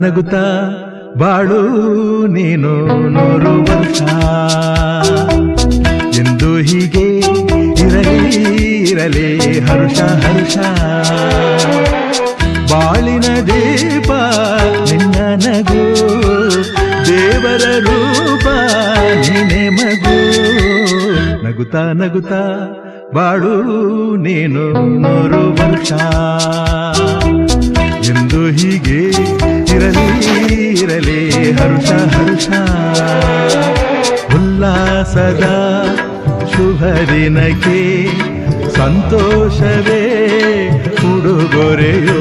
ನಗುತ್ತಾ ಬಾಳು ನೀನು 100 ವರ್ಷ ಎಂದು ಹೀಗೆ ಇರಲಿ ಹರುಷ ಹರುಷ ಬಾಳಿನ ದೀಪ ನಿನ್ನ ನಗು ದೇವರ ರೂಪ ನೀನೆ ಮಗು ನಗುತ್ತಾ ನಗುತ್ತಾ ಬಾಳು ನೀನು 100 ವರ್ಷ ಎಂದು ಹೀಗೆ ಇರಲಿ ಹರುಷ ಹರುಷ ಉಲ್ಲಾಸದ ಶುಭ ದಿನಕ್ಕೆ ಸಂತೋಷವೇ ಉಡುಗೊರೆಯೋ